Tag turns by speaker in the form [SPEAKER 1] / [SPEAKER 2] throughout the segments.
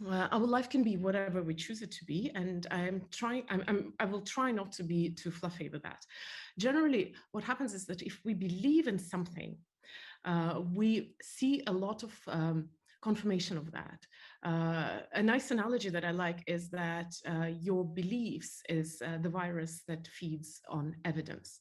[SPEAKER 1] Our life can be whatever we choose it to be, and I will try not to be too fluffy with that. Generally, what happens is that if we believe in something, we see a lot of confirmation of that. A nice analogy that I like is that your beliefs is the virus that feeds on evidence.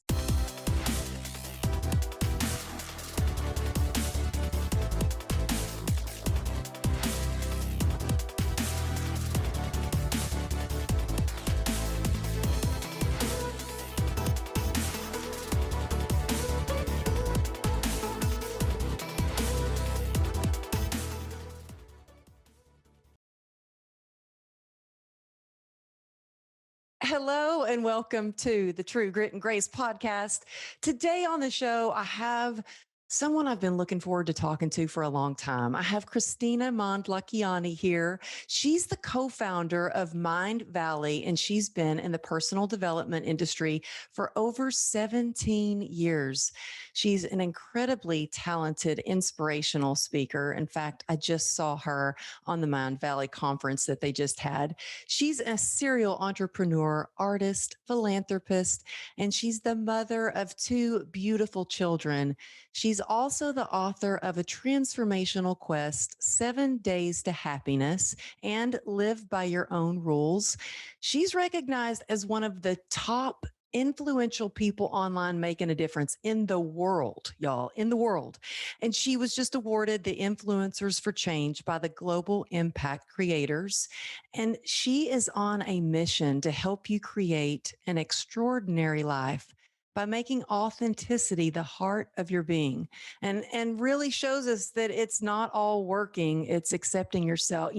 [SPEAKER 2] Hello and welcome to the True Grit and Grace podcast. Today on the show, I have someone I've been looking forward to talking to for a long time. I have Kristina Mand-Lakhiani here. She's the co-founder of Mindvalley, and she's been in the personal development industry for over 17 years. She's an incredibly talented, inspirational speaker. In fact, I just saw her on the Mindvalley conference that they just had. She's a serial entrepreneur, artist, philanthropist, and she's the mother of two beautiful children. She's also the author of a transformational quest, 7 Days to Happiness and Live by Your Own Rules. She's recognized as one of the top influential people online making a difference in the world, y'all, in the world. And she was just awarded the Influencers for Change by the Global Impact Creators. And she is on a mission to help you create an extraordinary life by making authenticity the heart of your being, and really shows us that it's not all working. It's accepting yourself,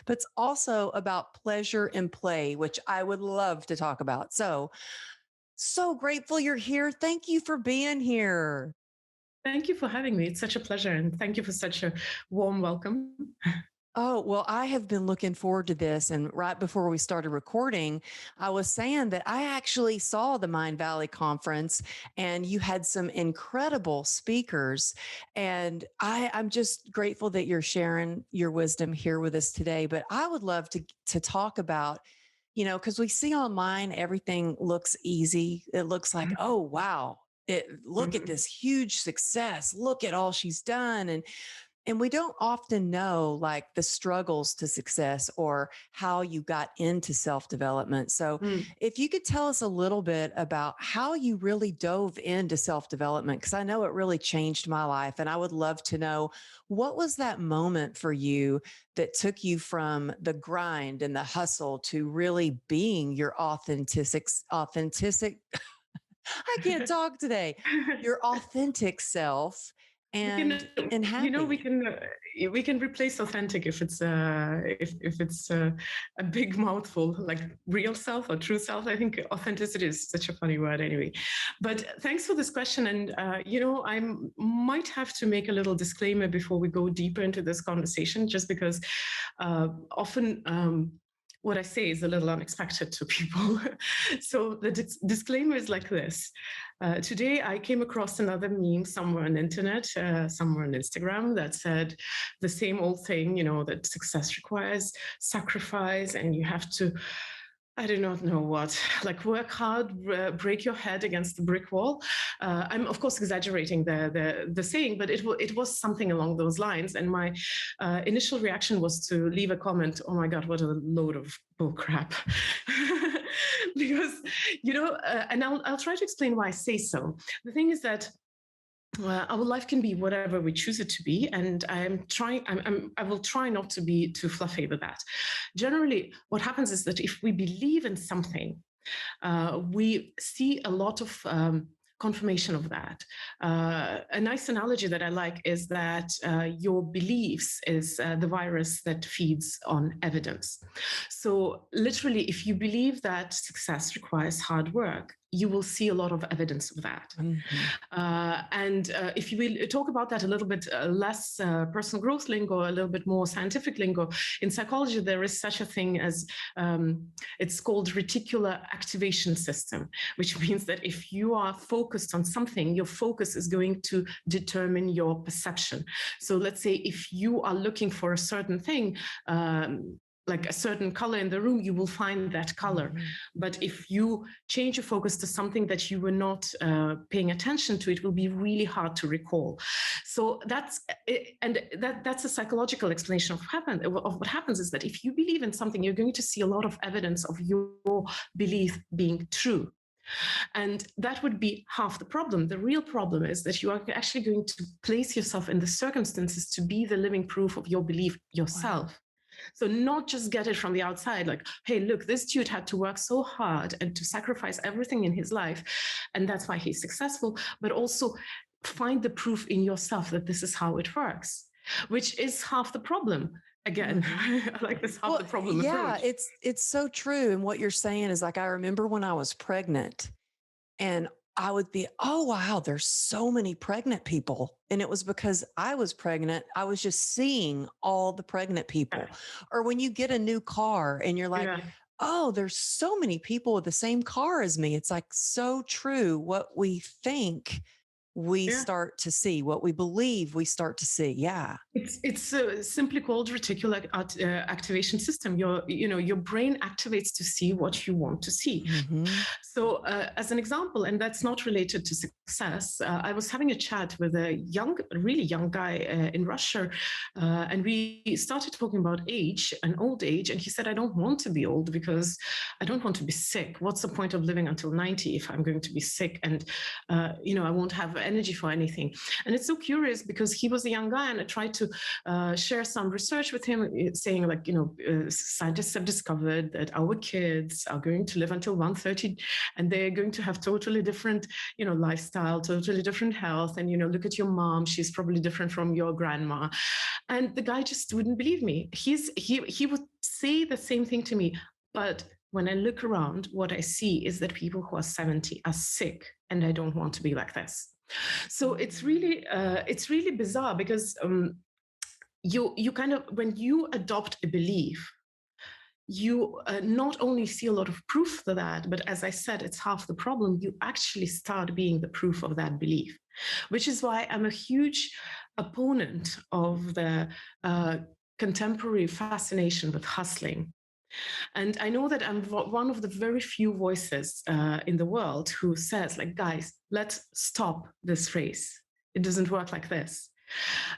[SPEAKER 2] but it's also about pleasure and play, which I would love to talk about. So grateful you're here. Thank you for being here.
[SPEAKER 1] Thank you for having me. It's such a pleasure. And thank you for such a warm welcome.
[SPEAKER 2] Oh, well, I have been looking forward to this. And right before we started recording, I was saying that I actually saw the Mindvalley conference and you had some incredible speakers. And I'm just grateful that you're sharing your wisdom here with us today. But I would love to talk about, because we see online, everything looks easy. It looks like, oh, wow, look at this huge success. Look at all she's done. And we don't often know like the struggles to success or how you got into self-development. So if you could tell us a little bit about how you really dove into self-development, because I know it really changed my life. And I would love to know, what was that moment for you that took you from the grind and the hustle to really being your authentic, I can't talk today, your authentic self? And happy.
[SPEAKER 1] We can replace authentic if it's a big mouthful, like real self or true self. I think authenticity is such a funny word anyway. But thanks for this question. And I might have to make a little disclaimer before we go deeper into this conversation, just because often what I say is a little unexpected to people. So the disclaimer is like this. Today, I came across another meme somewhere on the internet, somewhere on Instagram, that said the same old thing, that success requires sacrifice and you have to, I do not know what, like work hard, break your head against the brick wall. I'm of course exaggerating the saying, but it was something along those lines. And my initial reaction was to leave a comment, oh my God, what a load of bull crap. Because, and I'll try to explain why I say so. The thing is that our life can be whatever we choose it to be, and I will try not to be too fluffy with that. Generally, what happens is that if we believe in something, we see a lot of confirmation of that. A nice analogy that I like is that your beliefs is the virus that feeds on evidence. So literally, if you believe that success requires hard work, you will see a lot of evidence of that. If you will talk about that a little bit less personal growth lingo, a little bit more scientific lingo, in psychology, there is such a thing as, it's called reticular activation system, which means that if you are focused on something, your focus is going to determine your perception. So let's say if you are looking for a certain thing, like a certain color in the room, you will find that color. But if you change your focus to something that you were not paying attention to, it will be really hard to recall. So that's a psychological explanation of what happens is that if you believe in something, you're going to see a lot of evidence of your belief being true. And that would be half the problem. The real problem is that you are actually going to place yourself in the circumstances to be the living proof of your belief yourself. Wow. So not just get it from the outside, like, hey, look, this dude had to work so hard and to sacrifice everything in his life, and that's why he's successful, but also find the proof in yourself that this is how it works, which is half the problem. Again, I like this half the problem approach.
[SPEAKER 2] Yeah, it's so true. And what you're saying is, like, I remember when I was pregnant and I would be, oh, wow, there's so many pregnant people. And it was because I was pregnant. I was just seeing all the pregnant people. Or when you get a new car and you're like, oh, there's so many people with the same car as me. It's like so true. What we think, we start to see. What we believe, we start to see. Yeah.
[SPEAKER 1] It's simply called reticular activation system. Your brain activates to see what you want to see. So as an example, and that's not related to success, I was having a chat with a really young guy in Russia, and we started talking about age and old age. And he said, I don't want to be old because I don't want to be sick. What's the point of living until 90 if I'm going to be sick and, I won't have energy for anything? And it's so curious because he was a young guy, and I tried to share some research with him saying, like, scientists have discovered that our kids are going to live until 130 and they're going to have totally different, lifestyle, totally different health. And, look at your mom, she's probably different from your grandma. And the guy just wouldn't believe me. He would say the same thing to me, but when I look around, what I see is that people who are 70 are sick, and I don't want to be like this. So it's really bizarre because you kind of, when you adopt a belief, you not only see a lot of proof for that, but as I said, it's half the problem. You actually start being the proof of that belief, which is why I'm a huge opponent of the contemporary fascination with hustling. And I know that I'm one of the very few voices in the world who says, like, guys, let's stop this race. It doesn't work like this.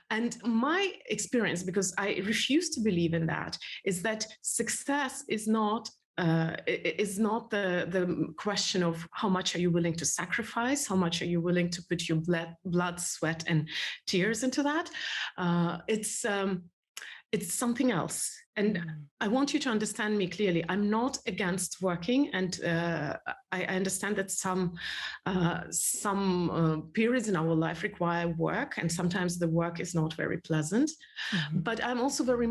[SPEAKER 1] And my experience, because I refuse to believe in that, is that success is not the question of how much are you willing to sacrifice, how much are you willing to put your blood, sweat, and tears into that. It's something else. And I want you to understand me clearly. I'm not against working, and I understand that some periods in our life require work, and sometimes the work is not very pleasant. But I'm also very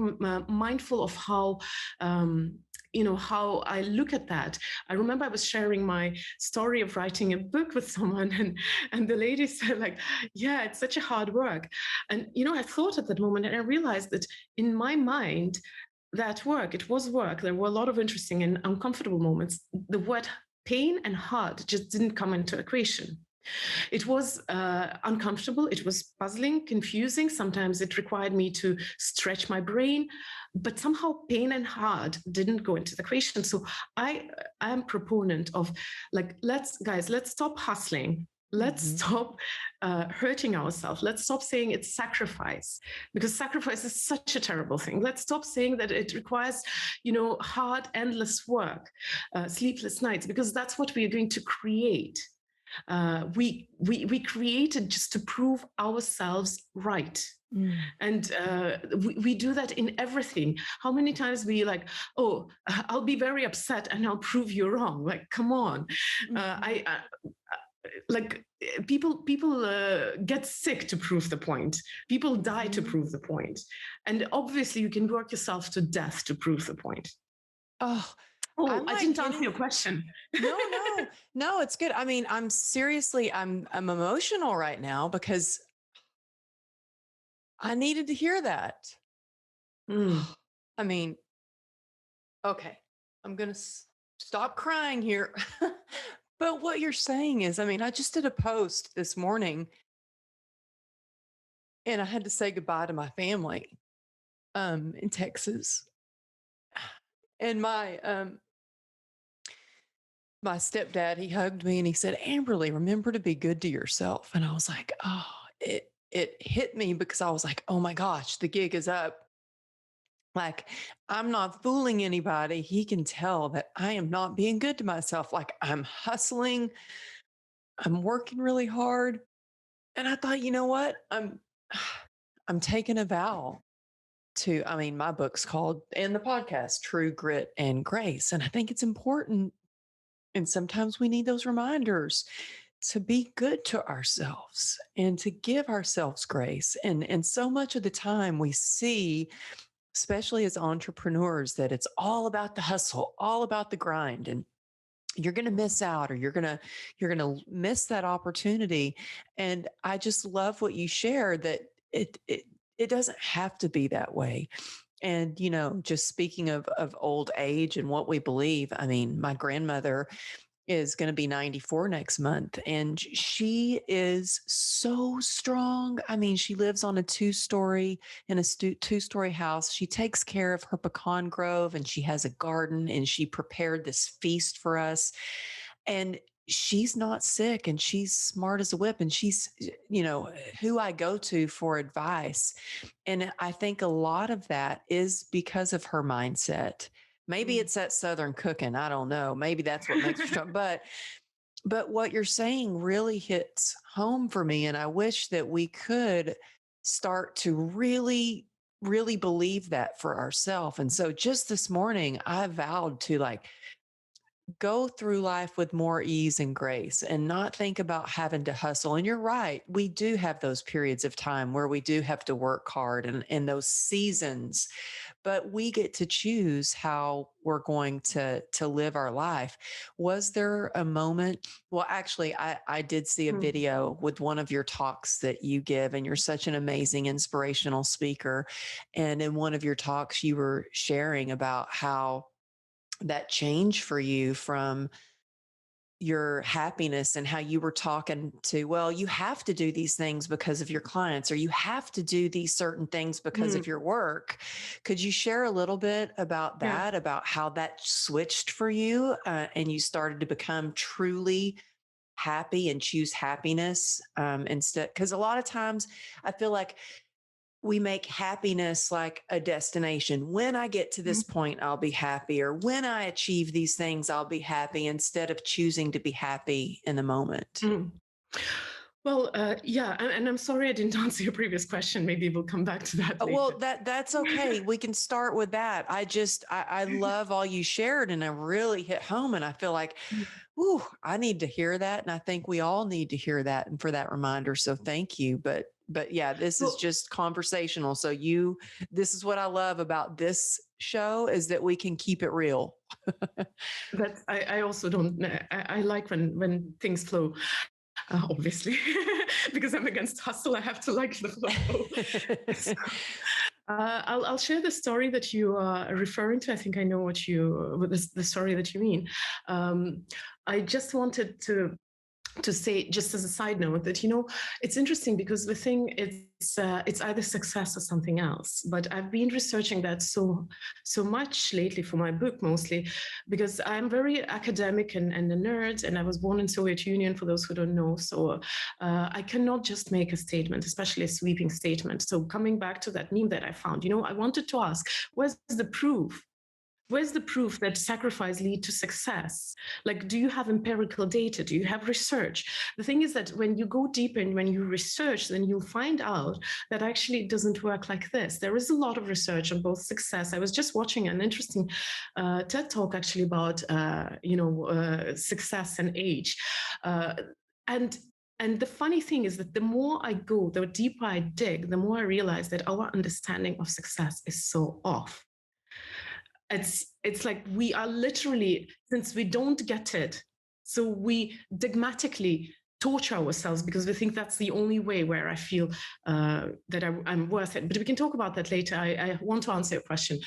[SPEAKER 1] mindful of how I look at that. I remember I was sharing my story of writing a book with someone, and the lady said, like, yeah, it's such a hard work. And, I thought at that moment, and I realized that in my mind, that work, it was work. There were a lot of interesting and uncomfortable moments. The word pain and hard just didn't come into equation. It was uncomfortable. It was puzzling, confusing. Sometimes it required me to stretch my brain, but somehow pain and hard didn't go into the equation. So I am a proponent of, like, let's stop hustling. Let's stop hurting ourselves. Let's stop saying it's sacrifice, because sacrifice is such a terrible thing. Let's stop saying that it requires, hard, endless work, sleepless nights, because that's what we are going to create. We created just to prove ourselves right. And we do that in everything. How many times we like, oh, I'll be very upset and I'll prove you wrong. Like, come on. Like, people get sick to prove the point. People die to prove the point. And obviously you can work yourself to death to prove the point.
[SPEAKER 2] Oh,
[SPEAKER 1] Oh,
[SPEAKER 2] I'm
[SPEAKER 1] I
[SPEAKER 2] like
[SPEAKER 1] didn't answer
[SPEAKER 2] getting,
[SPEAKER 1] your question.
[SPEAKER 2] no, it's good. I mean, I'm emotional right now because I needed to hear that.
[SPEAKER 1] Mm.
[SPEAKER 2] I mean, okay, I'm going to stop crying here. But what you're saying is, I mean, I just did a post this morning and I had to say goodbye to my family in Texas. And my stepdad, he hugged me and he said, Amberly, remember to be good to yourself. And I was like, oh, it hit me because I was like, oh my gosh, the gig is up. Like, I'm not fooling anybody. He can tell that I am not being good to myself. Like, I'm hustling, I'm working really hard. And I thought, you know what? I'm taking a vow to, I mean, my book's called, and the podcast, True Grit and Grace. And I think it's important. And sometimes we need those reminders to be good to ourselves and to give ourselves grace. And so much of the time we see, especially as entrepreneurs, that it's all about the hustle, all about the grind. And you're going to miss out, or you're going to miss that opportunity. And I just love what you shared, that it doesn't have to be that way. And, you know, just speaking of old age and what we believe, I mean, my grandmother is going to be 94 next month, and she is so strong. I mean, she lives on a two-story house. She takes care of her pecan grove, and she has a garden, and she prepared this feast for us. And she's not sick, and she's smart as a whip, and she's, you know, who I go to for advice. And I think a lot of that is because of her mindset. Maybe
[SPEAKER 1] Mm.
[SPEAKER 2] it's that Southern cooking. I don't know. Maybe that's what makes her strong. But what you're saying really hits home for me. And I wish that we could start to really, really believe that for ourselves. And so just this morning, I vowed to like go through life with more ease and grace and not think about having to hustle. And you're right. We do have those periods of time where we do have to work hard, and those seasons, but we get to choose how we're going to live our life. Was there a moment? Well, actually, I did see a
[SPEAKER 1] Mm.
[SPEAKER 2] video with one of your talks that you give, and you're such an amazing inspirational speaker. And in one of your talks, you were sharing about how that change for you from your happiness, and how you were talking to, well, you have to do these things because of your clients, or you have to do these certain things because
[SPEAKER 1] Mm.
[SPEAKER 2] of your work. Could you share a little bit about
[SPEAKER 1] Yeah.
[SPEAKER 2] that, about how that switched for you, and you started to become truly happy and choose happiness instead? Because a lot of times I feel like we make happiness like a destination. When I get to this point, I'll be happy. Or when I achieve these things, I'll be happy, instead of choosing to be happy in the moment.
[SPEAKER 1] Mm. Well, yeah, and I'm sorry I didn't answer your previous question. Maybe we'll come back to that
[SPEAKER 2] Well,
[SPEAKER 1] later.
[SPEAKER 2] that's okay. We can start with that. I love all you shared, and I really hit home. And I feel like, ooh, I need to hear that. And I think we all need to hear that, and for that reminder. So thank you. But yeah, this is
[SPEAKER 1] Well,
[SPEAKER 2] just conversational. So this is what I love about this show, is that we can keep it real.
[SPEAKER 1] that I also don't. I like when things flow. Obviously, because I'm against hustle, I have to like the flow. So, I'll share the story that you are referring to. I think I know what the story that you mean. I just wanted to say, just as a side note, that it's interesting because the thing is, it's either success or something else. But I've been researching that so much lately for my book, mostly because I'm very academic and a nerd, and I was born in Soviet Union, for those who don't know. So I cannot just make a statement, especially a sweeping statement. So coming back to that meme that I found, I wanted to ask, where's the proof? Where's the proof that sacrifice lead to success? Like, do you have empirical data? Do you have research? The thing is that when you go deeper and when you research, then you'll find out that actually it doesn't work like this. There is a lot of research on both success. I was just watching an interesting TED talk actually about, success and age. And and the funny thing is that the more I go, the deeper I dig, the more I realize that our understanding of success is so off. it's like we are literally, since we don't get it, so we dogmatically torture ourselves because we think that's the only way where I feel that I'm worth it. But we can talk about that later. I want to answer your question.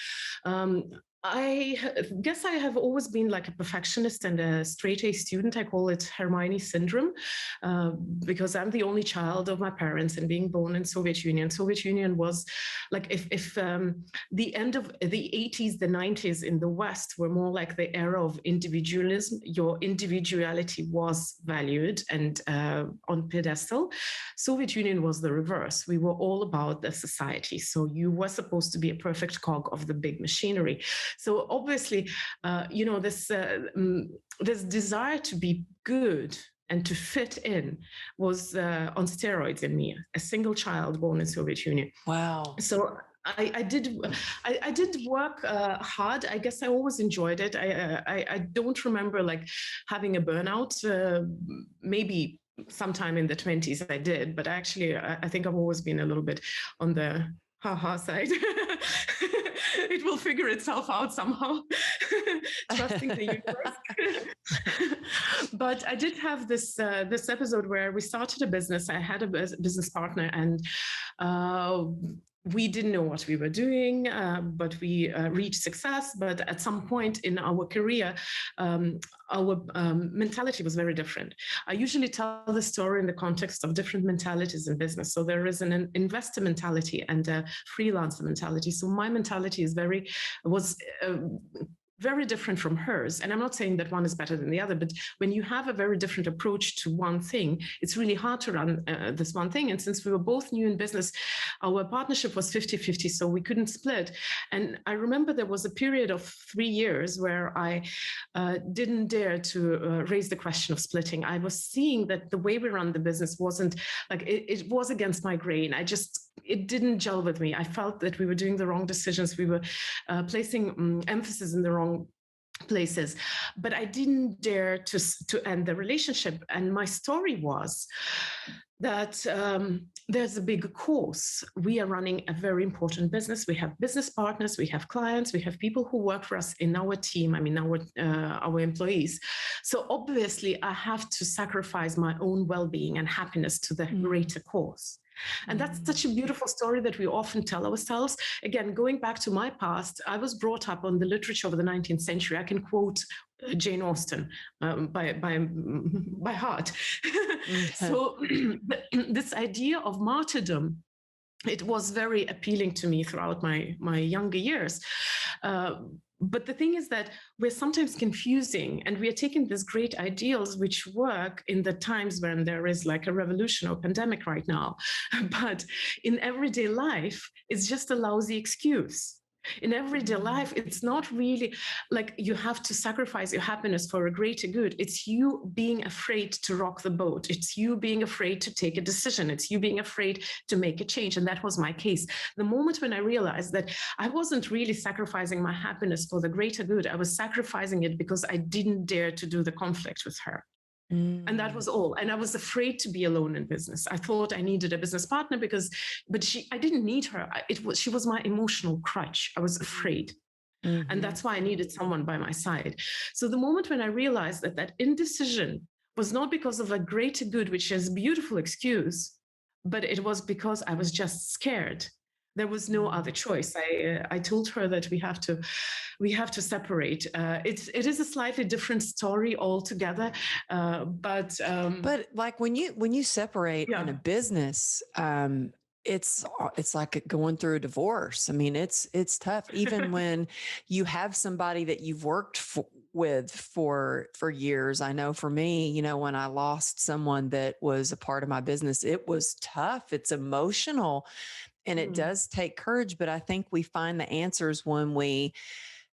[SPEAKER 1] I guess I have always been like a perfectionist and a straight A student. I call it Hermione syndrome because I'm the only child of my parents and being born in Soviet Union. Soviet Union was like if the end of the 80s, the 90s in the West were more like the era of individualism. Your individuality was valued and on pedestal. Soviet Union was the reverse. We were all about the society. So you were supposed to be a perfect cog of the big machinery. So obviously, this desire to be good and to fit in was on steroids in me, a single child born in Soviet Union.
[SPEAKER 2] Wow.
[SPEAKER 1] So I did work hard. I guess I always enjoyed it. I don't remember like having a burnout. Maybe sometime in the 20s I did, but actually I think I've always been a little bit on the haha side. It will figure itself out somehow. Trusting the universe. But I did have this episode where we started a business. I had a business partner, and we didn't know what we were doing, but we reached success. But at some point in our career, our mentality was very different. I usually tell the story in the context of different mentalities in business. So there is an investor mentality and a freelancer mentality. So my mentality was very different from hers. And I'm not saying that one is better than the other, but when you have a very different approach to one thing, it's really hard to run this one thing. And since we were both new in business, our partnership was 50-50, so we couldn't split. And I remember there was a period of 3 years where I didn't dare to raise the question of splitting. I was seeing that the way we run the business wasn't like, it was against my grain. It didn't gel with me. I felt that we were doing the wrong decisions. We were placing emphasis in the wrong places, but I didn't dare to end the relationship. And my story was that there's a big course. We are running a very important business. We have business partners, we have clients, we have people who work for us in our team. I mean, our employees. So obviously, I have to sacrifice my own well-being and happiness to the greater cause. And that's such a beautiful story that we often tell ourselves. Again, going back to my past, I was brought up on the literature of the 19th century. I can quote Jane Austen by heart. So this idea of martyrdom, it was very appealing to me throughout my younger years. But the thing is that we're sometimes confusing, and we are taking these great ideals which work in the times when there is like a revolution or pandemic right now. But in everyday life, it's just a lousy excuse. In everyday life, it's not really like you have to sacrifice your happiness for a greater good. It's you being afraid to rock the boat. It's you being afraid to take a decision. It's you being afraid to make a change. And that was my case. The moment when I realized that I wasn't really sacrificing my happiness for the greater good, I was sacrificing it because I didn't dare to do the conflict with her. And that was all. And I was afraid to be alone in business. I thought I needed a business partner I didn't need her. She was my emotional crutch. I was afraid. And that's why I needed someone by my side. So the moment when I realized that indecision was not because of a greater good, which is a beautiful excuse, but it was because I was just scared. There was no other choice. I told her that we have to separate. It is a slightly different story altogether, but
[SPEAKER 2] like when you separate in a business, it's like going through a divorce. I mean, it's tough. Even when you have somebody that you've worked with for years. I know for me, when I lost someone that was a part of my business, it was tough. It's emotional. And it does take courage, but I think we find the answers when we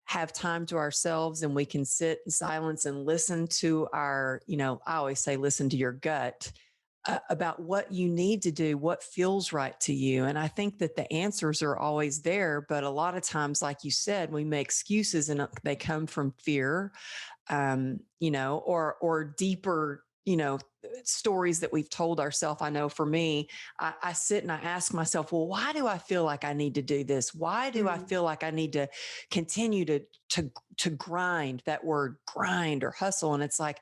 [SPEAKER 2] have time to ourselves and we can sit in silence and listen to I always say, listen to your gut about what you need to do, what feels right to you. And I think that the answers are always there, but a lot of times, like you said, we make excuses and they come from fear, or deeper stories that we've told ourselves. I know for me, I sit and I ask myself, well, why do I feel like I need to do this? Why do I feel like I need to continue to grind, that word grind or hustle? And it's like,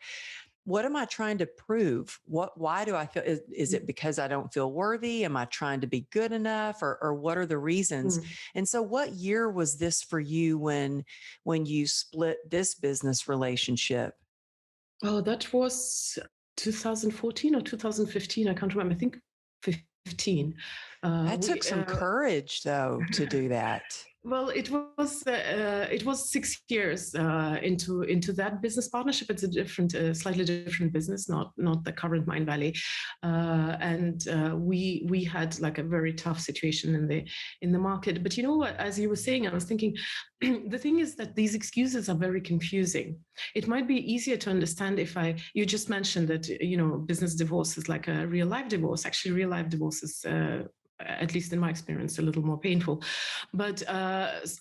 [SPEAKER 2] what am I trying to prove? Why do I feel, is it because I don't feel worthy? Am I trying to be good enough, or what are the reasons? And so what year was this for you when you split this business relationship?
[SPEAKER 1] Oh, that was 2014 or 2015. I can't remember. I think 15.
[SPEAKER 2] That took some courage, though, to do that.
[SPEAKER 1] Well, it was 6 years into that business partnership. It's a different, slightly different business, not the current Mindvalley, and we had like a very tough situation in the market. But you know what? As you were saying, I was thinking, the thing is that these excuses are very confusing. It might be easier to understand if you just mentioned that business divorce is like a real life divorce. Actually, real life divorce is, at least in my experience, a little more painful. But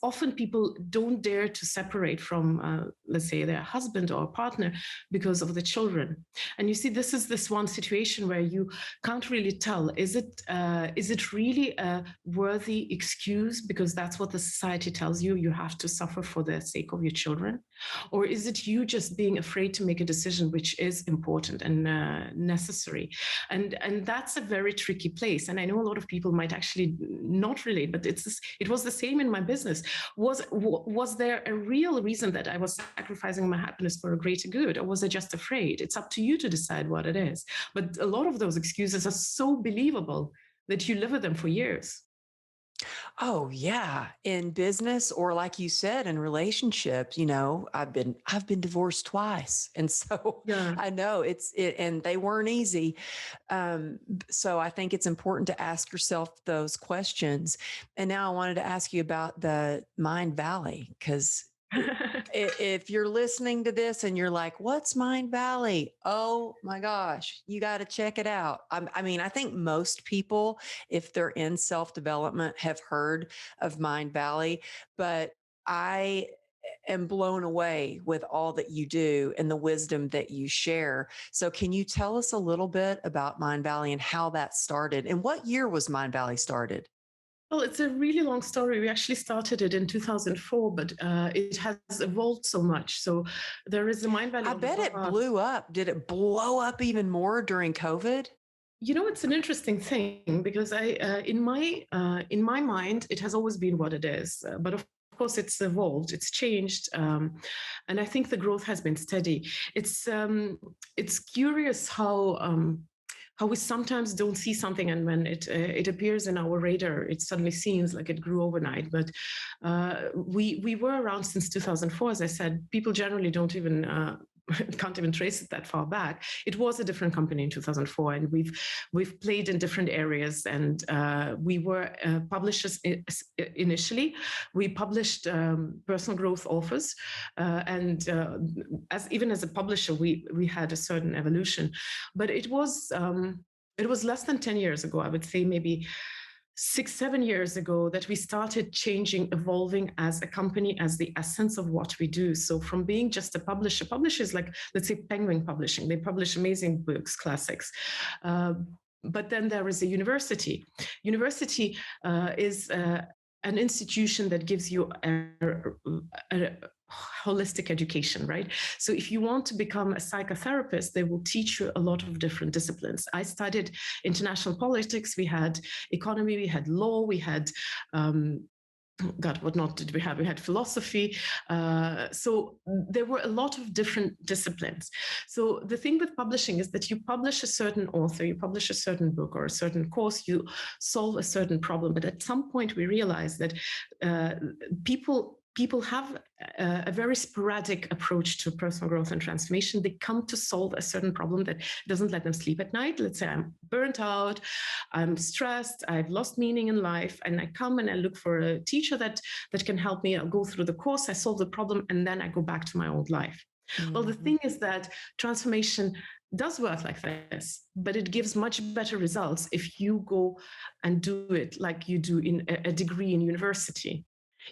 [SPEAKER 1] often people don't dare to separate from, let's say, their husband or partner because of the children. And you see, this is this one situation where you can't really tell, is it really a worthy excuse because that's what the society tells you have to suffer for the sake of your children? Or is it you just being afraid to make a decision which is important and necessary? And that's a very tricky place. And I know a lot of people might actually not relate, but it was the same in my business. Was there a real reason that I was sacrificing my happiness for a greater good, or was I just afraid? It's up to you to decide what it is. But a lot of those excuses are so believable that you live with them for years.
[SPEAKER 2] Oh yeah, in business, or like you said, in relationships, I've been divorced twice. And so
[SPEAKER 1] Yeah.
[SPEAKER 2] I know and they weren't easy. So I think it's important to ask yourself those questions. And now I wanted to ask you about the Mindvalley, because if you're listening to this and you're like, what's Mindvalley? Oh my gosh, you got to check it out. I mean, I think most people, if they're in self-development, have heard of Mindvalley, but I am blown away with all that you do and the wisdom that you share. So can you tell us a little bit about Mindvalley and how that started? And what year was Mindvalley started?
[SPEAKER 1] Well, it's a really long story. We actually started it in 2004, but it has evolved so much. So there is a Mindvalley.
[SPEAKER 2] I bet it blew up. Did it blow up even more during COVID?
[SPEAKER 1] It's an interesting thing because in my mind, it has always been what it is. But of course, it's evolved, it's changed, and I think the growth has been steady. It's curious how we sometimes don't see something, and when it appears in our radar, it suddenly seems like it grew overnight. But we were around since 2004, as I said. People generally don't even can't even trace it that far back. It was a different company in 2004, and we've played in different areas. And we were publishers initially. We published personal growth authors, and as a publisher, we had a certain evolution. But it was less than 10 years ago, I would say maybe 6-7 years ago, that we started changing, evolving as a company, as the essence of what we do. So from being just a publisher is like, let's say, Penguin Publishing. They publish amazing books, classics. But then there is a university. University is an institution that gives you a holistic education, right? So if you want to become a psychotherapist, they will teach you a lot of different disciplines. I studied international politics. We had economy, we had law, we had God, what not did we have? We had philosophy. So there were a lot of different disciplines. So the thing with publishing is that you publish a certain author, you publish a certain book or a certain course, you solve a certain problem. But at some point we realize that people have a very sporadic approach to personal growth and transformation. They come to solve a certain problem that doesn't let them sleep at night. Let's say I'm burnt out, I'm stressed, I've lost meaning in life, and I come and I look for a teacher that can help me. I'll go through the course, I solve the problem, and then I go back to my old life. Mm-hmm. Well, the thing is that transformation does work like this, but it gives much better results if you go and do it like you do in a degree in university.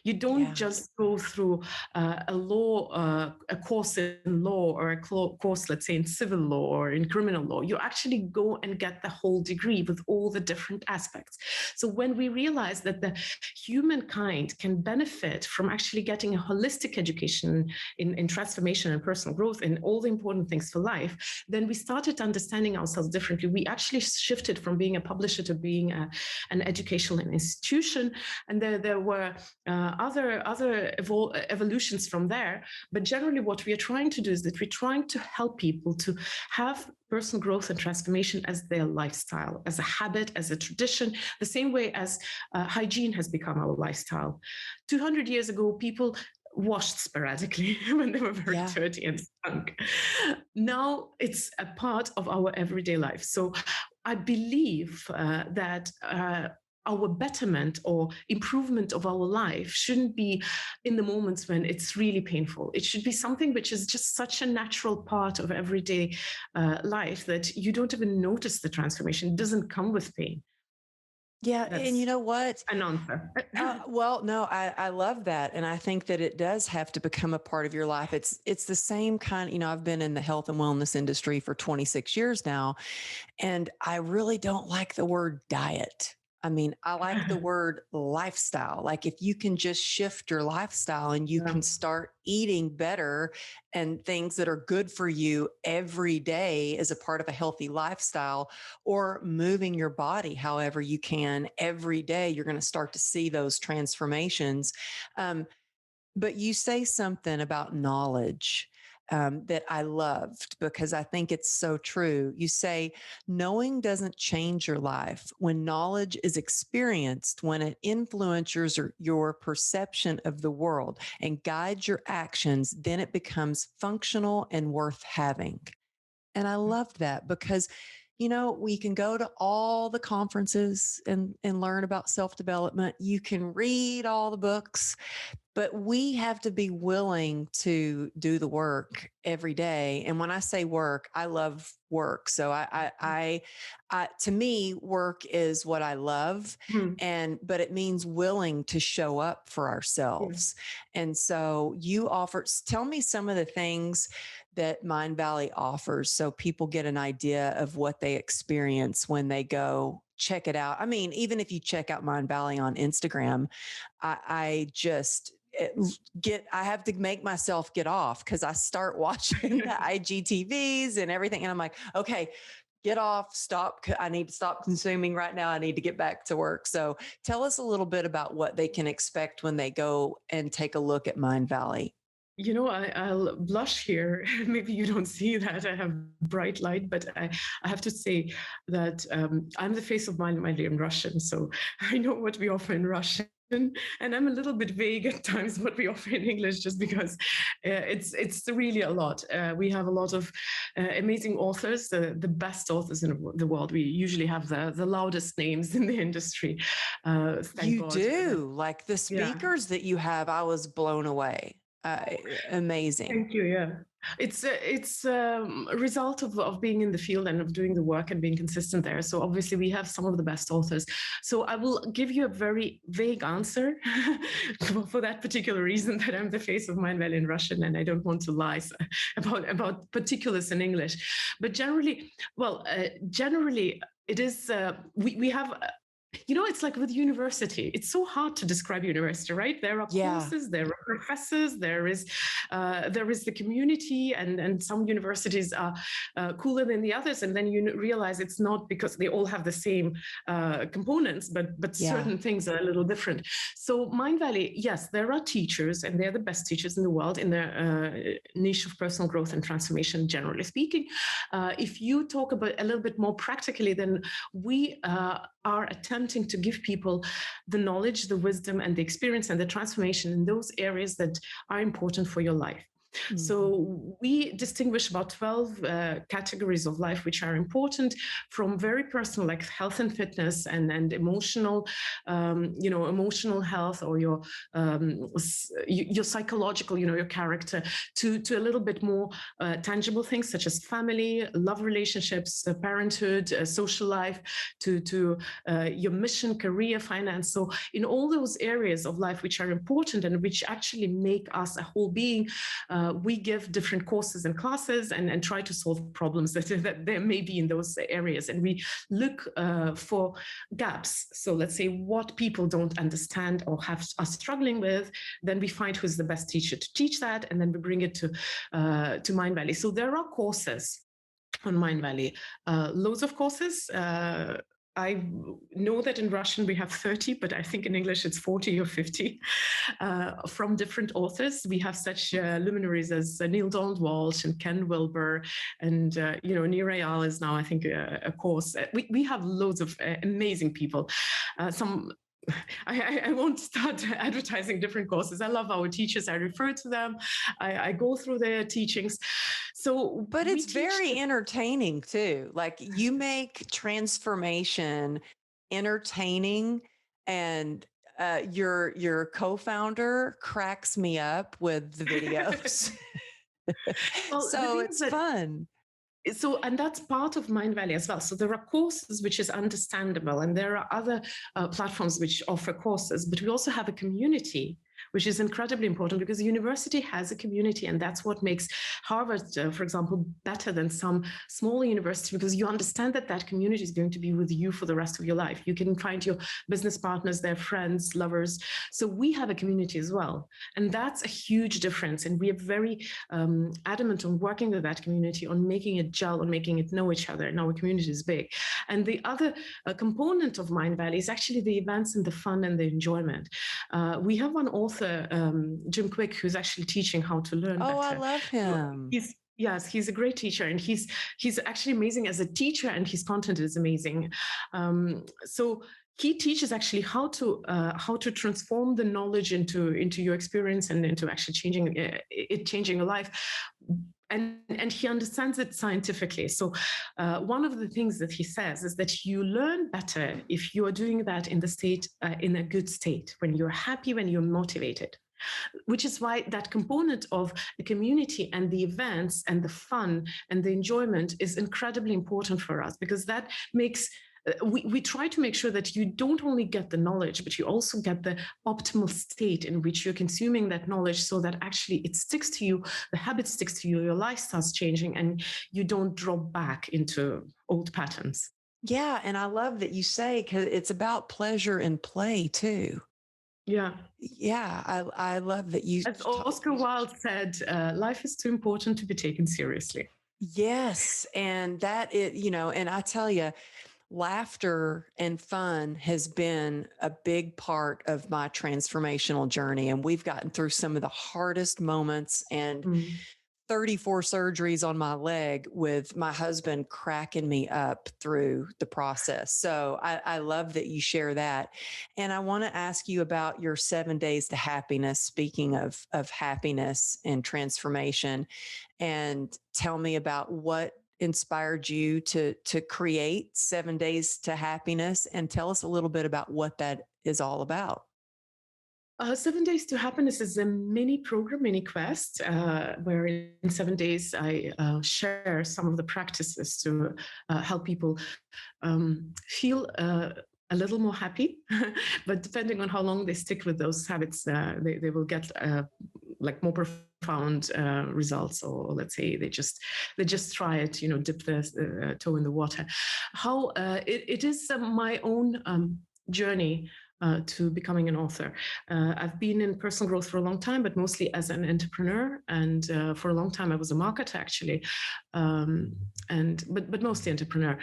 [SPEAKER 1] You don't
[SPEAKER 2] Yeah.
[SPEAKER 1] just go through a course in law or a course, let's say, in civil law or in criminal law. You actually go and get the whole degree with all the different aspects. So when we realize that the humankind can benefit from actually getting a holistic education in transformation and personal growth and all the important things for life, then we started understanding ourselves differently. We actually shifted from being a publisher to being an educational institution. And there were other evolutions from there. But generally, what we are trying to do is that we're trying to help people to have personal growth and transformation as their lifestyle, as a habit, as a tradition, the same way as hygiene has become our lifestyle. 200 years ago, people washed sporadically when they were very dirty and stunk. Now it's a part of our everyday life. So I believe that our betterment or improvement of our life shouldn't be in the moments when it's really painful. It should be something which is just such a natural part of everyday life that you don't even notice the transformation. It doesn't come with pain.
[SPEAKER 2] Yeah.
[SPEAKER 1] That's
[SPEAKER 2] and you know what?
[SPEAKER 1] an answer.
[SPEAKER 2] Well, no, I love that. And I think that it does have to become a part of your life. It's the same kind, I've been in the health and wellness industry for 26 years now, and I really don't like the word diet. I mean, I like the word lifestyle. Like if you can just shift your lifestyle and you can start eating better and things that are good for you every day as a part of a healthy lifestyle, or moving your body however you can every day, you're going to start to see those transformations. But you say something about knowledge that I loved, because I think it's so true. You say, knowing doesn't change your life. When knowledge is experienced, when it influences your perception of the world and guides your actions, then it becomes functional and worth having. And I loved that because, we can go to all the conferences and learn about self-development. You can read all the books, but we have to be willing to do the work every day. And when I say work, I love work. So I to me, work is what I love. But it means willing to show up for ourselves. And so tell me some of the things that Mindvalley offers so people get an idea of what they experience when they go check it out. I mean, even if you check out Mindvalley on Instagram, I have to make myself get off, because I start watching the IGTVs and everything. And I'm like, okay, get off, stop. I need to stop consuming right now. I need to get back to work. So tell us a little bit about what they can expect when they go and take a look at Mindvalley.
[SPEAKER 1] I'll blush here. Maybe you don't see that I have bright light, but I have to say that I'm the face of Mindvalley in Russian. So I know what we offer in Russian. And I'm a little bit vague at times what we offer in English, just because it's really a lot. We have a lot of amazing authors, the best authors in the world. We usually have the loudest names in the industry.
[SPEAKER 2] You do. Like the speakers that you have, I was blown away. Amazing.
[SPEAKER 1] Thank you. Yeah. It's a result of being in the field and of doing the work and being consistent there. So obviously we have some of the best authors. So I will give you a very vague answer for that particular reason, that I'm the face of Mindvalley in Russian and I don't want to lie about particulars in English. But generally it is, we have it's like with university. It's so hard to describe university, right? There are courses, there are professors, there is the community, and some universities are cooler than the others. And then you realize it's not because they all have the same components, but certain things are a little different. So Mindvalley, yes, there are teachers, and they're the best teachers in the world in their niche of personal growth and transformation, generally speaking. If you talk about a little bit more practically, then we are attempting to give people the knowledge, the wisdom, and the experience and the transformation in those areas that are important for your life. So we distinguish about 12 categories of life which are important, from very personal, like health and fitness, and emotional, emotional health, or your psychological, your character, to a little bit more tangible things such as family, love relationships, parenthood, social life, to your mission, career, finance. So in all those areas of life which are important and which actually make us a whole being, we give different courses and classes, and try to solve problems that there may be in those areas. And we look for gaps. So let's say what people don't understand or are struggling with, then we find who's the best teacher to teach that, and then we bring it to Mindvalley. So there are courses on Mindvalley, loads of courses. I know that in Russian we have 30, but I think in English it's 40 or 50 from different authors. We have such luminaries as Neil Donald Walsh and Ken Wilber, and Nir Eyal is now, I think, a course. We have loads of amazing people. I won't start advertising different courses. I love our teachers. I refer to them. I go through their teachings.
[SPEAKER 2] But it's very entertaining too. Like, you make transformation entertaining, and your co-founder cracks me up with the videos. Well, so it's fun.
[SPEAKER 1] So, and that's part of Mindvalley as well. So there are courses, which is understandable, and there are other platforms which offer courses, but we also have a community, which is incredibly important, because the university has a community, and that's what makes Harvard, for example, better than some smaller university, because you understand that that community is going to be with you for the rest of your life. You can find your business partners, their friends, lovers. So we have a community as well, and that's a huge difference. And we are very adamant on working with that community, on making it gel, on making it know each other. And our community is big. And the other component of Mindvalley is actually the events and the fun and the enjoyment. We have one author, Jim Quick, who's actually teaching how to learn better.
[SPEAKER 2] Oh, I love him.
[SPEAKER 1] Yes, he's a great teacher, and he's actually amazing as a teacher, and his content is amazing. So he teaches actually how to transform the knowledge into your experience, and into actually changing your life. And he understands it scientifically. So one of the things that he says is that you learn better if you are doing that in a good state, when you're happy, when you're motivated. Which is why that component of the community and the events and the fun and the enjoyment is incredibly important for us, because that makes we try to make sure that you don't only get the knowledge, but you also get the optimal state in which you're consuming that knowledge, so that actually it sticks to you, the habit sticks to you, your life starts changing, and you don't drop back into old patterns.
[SPEAKER 2] Yeah. And I love that you say, because it's about pleasure and play too.
[SPEAKER 1] Yeah.
[SPEAKER 2] I love that you.
[SPEAKER 1] As Oscar Wilde said, life is too important to be taken seriously.
[SPEAKER 2] Yes. And that and I tell you, laughter and fun has been a big part of my transformational journey. And we've gotten through some of the hardest moments, and 34 surgeries on my leg, with my husband cracking me up through the process. So I love that you share that. And I want to ask you about your 7 days to happiness, speaking of happiness and transformation, and tell me about what inspired you to create 7 days to happiness, and tell us a little bit about what that is all about.
[SPEAKER 1] 7 Days to Happiness is a mini program, mini quest, where in 7 days I share some of the practices to help people feel a little more happy. But depending on how long they stick with those habits, they will get like more profound results, or let's say they just try it, dip their toe in the water. How it is my own journey to becoming an author. I've been in personal growth for a long time, but mostly as an entrepreneur. And for a long time, I was a marketer, actually, but mostly entrepreneur.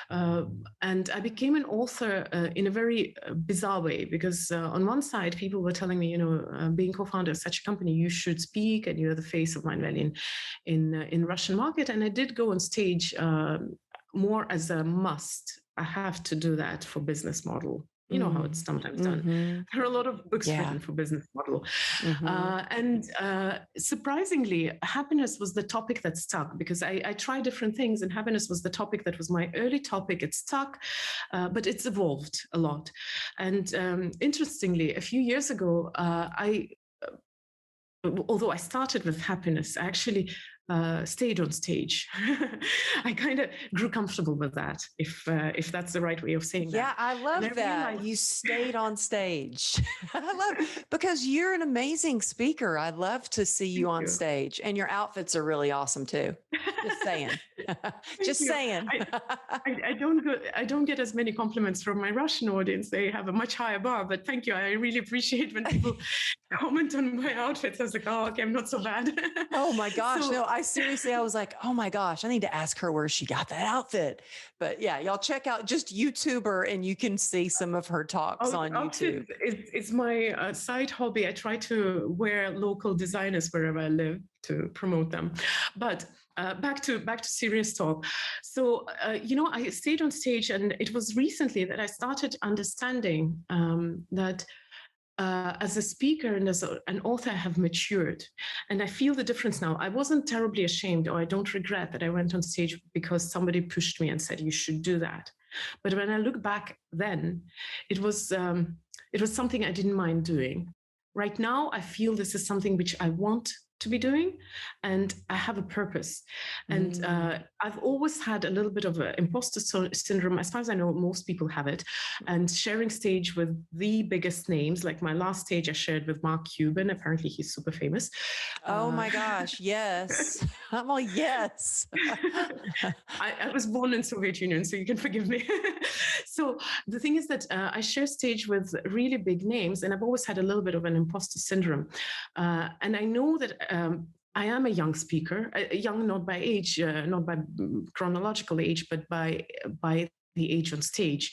[SPEAKER 1] And I became an author in a very bizarre way, because on one side, people were telling me, being co-founder of such a company, you should speak, and you're the face of Mindvalley in Russian market. And I did go on stage more as a must. I have to do that for business model You know how it's sometimes done. There are a lot of books written for business model. And surprisingly, happiness was the topic that stuck, because I tried different things, and happiness was the topic that was my early topic. It stuck, but it's evolved a lot. And interestingly, a few years ago, although I started with happiness, I actually stayed on stage. I kind of grew comfortable with that, if that's the right way of saying that.
[SPEAKER 2] Yeah, I love that. You stayed on stage. I love, because you're an amazing speaker. I love to see you on stage, and your outfits are really awesome too. Just saying. Just saying.
[SPEAKER 1] I don't get as many compliments from my Russian audience. They have a much higher bar, but thank you. I really appreciate when people comment on my outfits. I was like, oh, okay, I'm not so bad.
[SPEAKER 2] Oh my gosh. So, no, I was like, oh my gosh, I need to ask her where she got that outfit. But yeah, y'all check out just YouTuber, and you can see some of her talks on YouTube.
[SPEAKER 1] It's my side hobby. I try to wear local designers wherever I live to promote them. But back to serious talk. So, I stayed on stage, and it was recently that I started understanding that as a speaker and as an author, I have matured, and I feel the difference now. I wasn't terribly ashamed, or I don't regret that I went on stage because somebody pushed me and said, you should do that. But when I look back then, it was something I didn't mind doing. Right now, I feel this is something which I want to be doing, and I have a purpose. And I've always had a little bit of an imposter syndrome. As far as I know, most people have it. And sharing stage with the biggest names, like my last stage I shared with Mark Cuban. Apparently he's super famous.
[SPEAKER 2] Oh my gosh, yes. I'm all yes.
[SPEAKER 1] I was born in Soviet Union, so you can forgive me. So the thing is that I share stage with really big names, and I've always had a little bit of an imposter syndrome. And I know that I am a young speaker, young not by age, not by chronological age, but by the age on stage.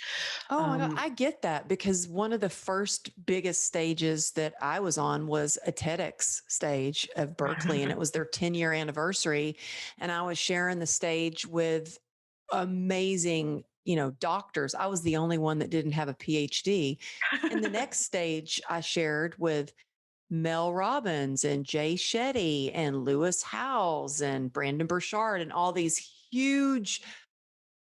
[SPEAKER 2] Oh my God, I get that, because one of the first biggest stages that I was on was a TEDx stage of Berkeley, and it was their 10-year anniversary. And I was sharing the stage with amazing, doctors. I was the only one that didn't have a PhD. And the next stage I shared with Mel Robbins and Jay Shetty and Lewis Howes and Brandon Burchard and all these huge,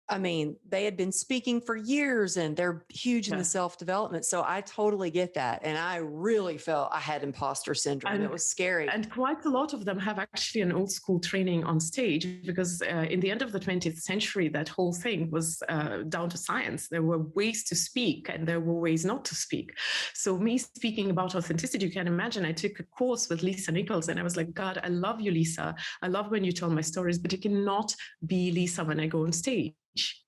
[SPEAKER 2] they had been speaking for years, and they're huge in the self-development. So I totally get that. And I really felt I had imposter syndrome. And it was scary.
[SPEAKER 1] And quite a lot of them have actually an old school training on stage, because in the end of the 20th century, that whole thing was down to science. There were ways to speak, and there were ways not to speak. So me speaking about authenticity, you can imagine, I took a course with Lisa Nichols, and I was like, God, I love you, Lisa. I love when you tell my stories, but it cannot be Lisa when I go on stage.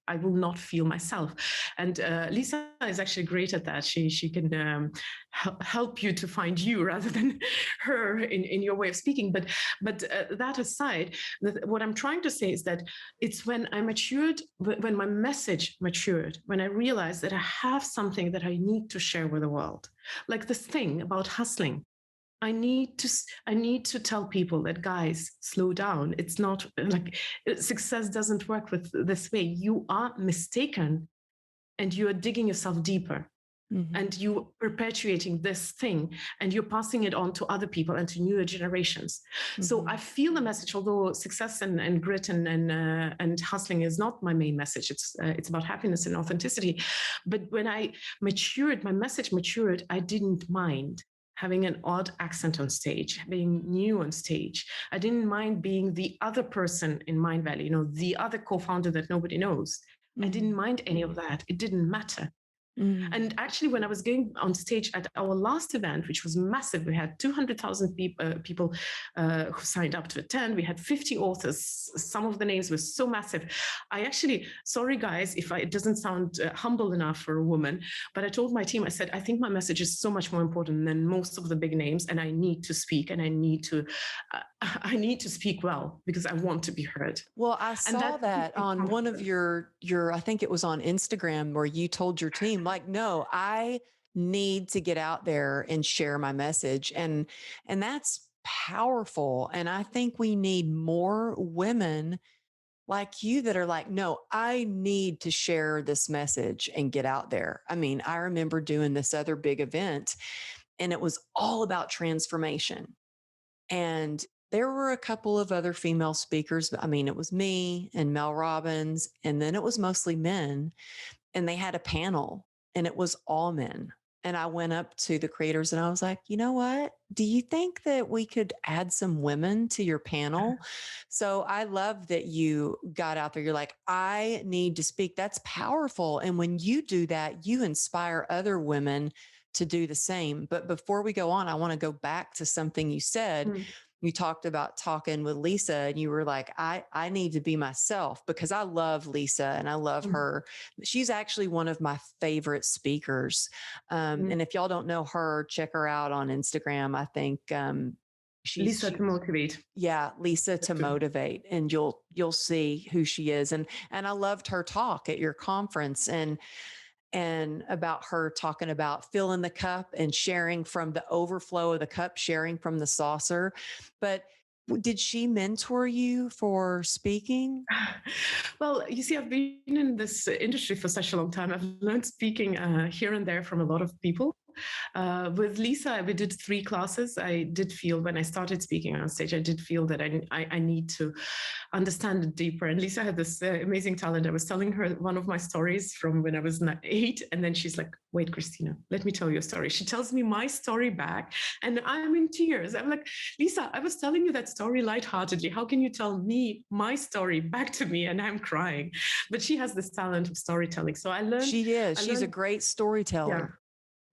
[SPEAKER 1] I will not feel myself. And Lisa is actually great at that. She can help you to find you rather than her in your way of speaking. But that aside, what I'm trying to say is that it's when I matured, when my message matured, when I realized that I have something that I need to share with the world, like this thing about hustling. I need to tell people that, guys, slow down. It's not like success doesn't work with this way. You are mistaken, and you are digging yourself deeper. And you perpetuating this thing, and you're passing it on to other people and to newer generations. So I feel the message, although success and grit and hustling is not my main message. It's about happiness and authenticity. But when I matured, my message matured, I didn't mind having an odd accent on stage, being new on stage. I didn't mind being the other person in Mindvalley, the other co-founder that nobody knows. I didn't mind any of that. It didn't matter. And actually, when I was going on stage at our last event, which was massive, we had 200,000 people who signed up to attend. We had 50 authors. Some of the names were so massive. I actually, sorry guys, if it doesn't sound humble enough for a woman, but I told my team, I said, I think my message is so much more important than most of the big names, and I need to speak, and I need to speak well, because I want to be heard.
[SPEAKER 2] Well, I saw that on one of your, I think it was on Instagram, where you told your team, like, no, I need to get out there and share my message. And that's powerful. And I think we need more women like you that are like, no, I need to share this message and get out there. I mean, I remember doing this other big event and it was all about transformation. And there were a couple of other female speakers. I mean, it was me and Mel Robbins, and then it was mostly men. And they had a panel and it was all men. And I went up to the creators and I was like, you know what? Do you think that we could add some women to your panel? So I love that you got out there. You're like, I need to speak. That's powerful. And when you do that, you inspire other women to do the same. But before we go on, I want to go back to something you said.
[SPEAKER 1] Mm.
[SPEAKER 2] You talked about talking with Lisa and you were like, I need to be myself, because I love Lisa and I love her. She's actually one of my favorite speakers. And if y'all don't know her, check her out on Instagram. I think
[SPEAKER 1] Lisa to motivate.
[SPEAKER 2] Yeah, Lisa to motivate, and you'll see who she is. And I loved her talk at your conference and about her talking about filling the cup and sharing from the overflow of the cup, sharing from the saucer. But did she mentor you for speaking?
[SPEAKER 1] Well, you see, I've been in this industry for such a long time. I've learned speaking here and there from a lot of people. With Lisa, we did 3 classes. I did feel when I started speaking on stage, I did feel that I need to understand it deeper. And Lisa had this amazing talent. I was telling her one of my stories from when I was 8, and then she's like, wait, Kristina, let me tell you a story. She tells me my story back, and I'm in tears. I'm like, Lisa, I was telling you that story lightheartedly. How can you tell me my story back to me? And I'm crying. But she has this talent of storytelling. So I learned.
[SPEAKER 2] She is. She's a great storyteller.
[SPEAKER 1] Yeah.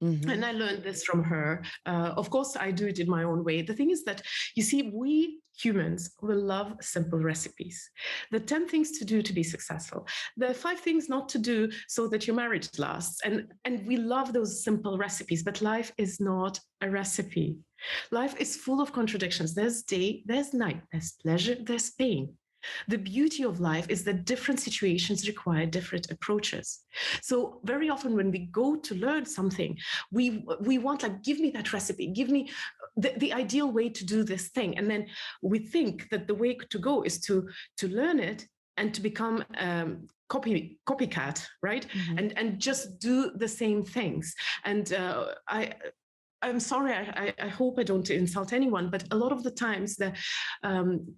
[SPEAKER 1] And I learned this from her. Of course, I do it in my own way. The thing is that, you see, we humans will love simple recipes. The 10 things to do to be successful. The 5 things not to do so that your marriage lasts. And we love those simple recipes, but life is not a recipe. Life is full of contradictions. There's day, there's night, there's pleasure, there's pain. The beauty of life is that different situations require different approaches. So very often when we go to learn something, we want, like, give me that recipe, give me the ideal way to do this thing. And then we think that the way to go is to learn it and to become copycat, right? And just do the same things. And I'm sorry, I hope I don't insult anyone, but a lot of the times the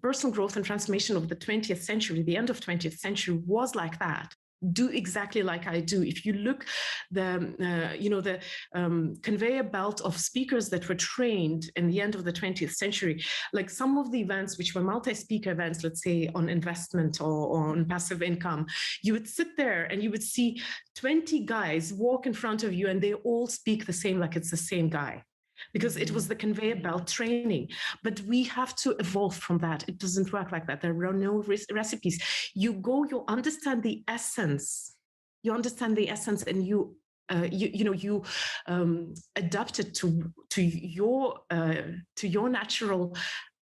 [SPEAKER 1] personal growth and transformation of the 20th century, the end of 20th century, was like that. Do exactly like I do. If you look, the conveyor belt of speakers that were trained in the end of the 20th century, like some of the events which were multi-speaker events, let's say on investment or on passive income, you would sit there and you would see 20 guys walk in front of you and they all speak the same, like it's the same guy, because it was the conveyor belt training. But we have to evolve from that. It doesn't work like that. There are no recipes. You understand the essence. You understand the essence, and you adapt it to your natural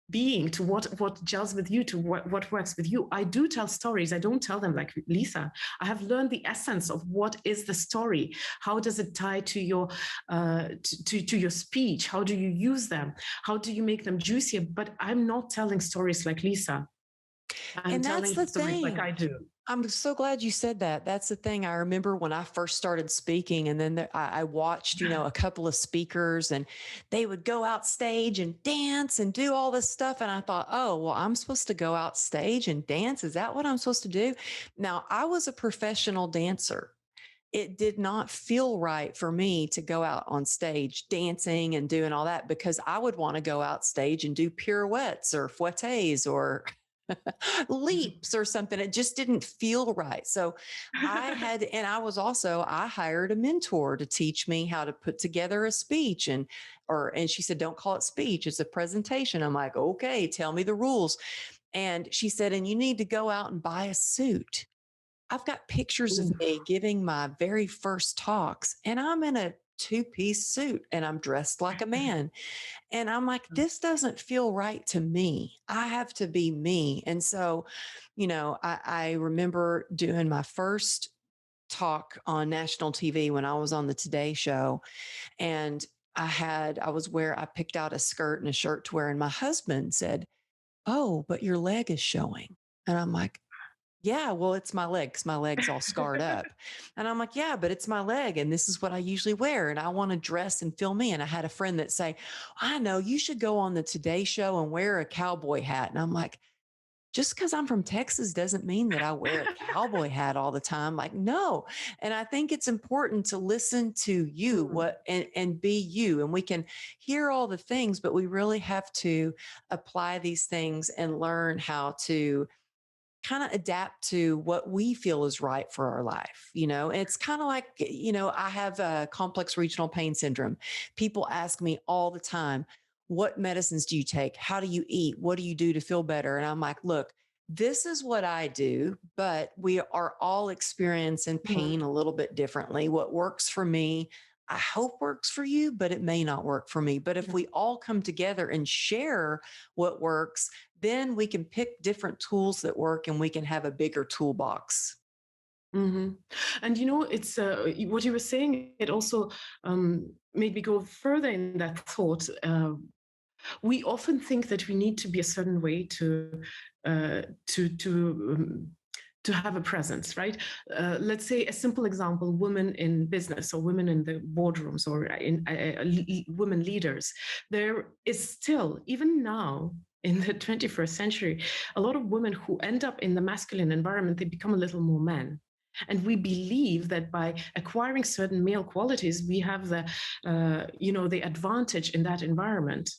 [SPEAKER 1] being, to what gels with you, to what works with you. I do tell stories. I don't tell them like Lisa. I have learned the essence of what is the story. How does it tie to your to your speech? How do you use them? How do you make them juicier? But I'm not telling stories like Lisa. I'm telling stories like I do.
[SPEAKER 2] I'm so glad you said that. That's the thing. I remember when I first started speaking, and then I watched, a couple of speakers, and they would go out stage and dance and do all this stuff. And I thought, oh, well, I'm supposed to go out stage and dance. Is that what I'm supposed to do? Now, I was a professional dancer. It did not feel right for me to go out on stage dancing and doing all that, because I would want to go out stage and do pirouettes or fouettes or leaps or something. It just didn't feel right. So I hired a mentor to teach me how to put together a speech. And she said, don't call it speech, it's a presentation. I'm like, okay, tell me the rules. And she said, and you need to go out and buy a suit. I've got pictures of me giving my very first talks, and I'm in a 2-piece suit and I'm dressed like a man. And I'm like, this doesn't feel right to me. I have to be me. And so, I remember doing my first talk on national TV when I was on the Today Show. And I picked out a skirt and a shirt to wear. And my husband said, oh, but your leg is showing. And I'm like, yeah, well, it's my leg 'cause my leg's all scarred up. And I'm like, yeah, but it's my leg and this is what I usually wear. And I want to dress and feel me. And I had a friend that say, I know you should go on the Today Show and wear a cowboy hat. And I'm like, just because I'm from Texas doesn't mean that I wear a cowboy hat all the time. Like, no. And I think it's important to listen to you
[SPEAKER 1] Mm,
[SPEAKER 2] and be you. And we can hear all the things, but we really have to apply these things and learn how to kind of adapt to what we feel is right for our life. And it's kind of like, I have a complex regional pain syndrome. People ask me all the time, what medicines do you take? How do you eat? What do you do to feel better? And I'm like, look, this is what I do, but we are all experiencing
[SPEAKER 1] mm,
[SPEAKER 2] pain a little bit differently. What works for me, I hope works for you, but it may not work for me. But if
[SPEAKER 1] yeah.
[SPEAKER 2] we all come together and share what works, then we can pick different tools that work and we can have a bigger toolbox.
[SPEAKER 1] Hmm. And it's what you were saying. It also made me go further in that thought. We often think that we need to be a certain way uh, to to um, to have a presence, right? Let's say a simple example: women in business, or women in the boardrooms, or in women leaders. There is still, even now, in the 21st century, a lot of women who end up in the masculine environment, they become a little more men. And we believe that by acquiring certain male qualities, we have the advantage in that environment.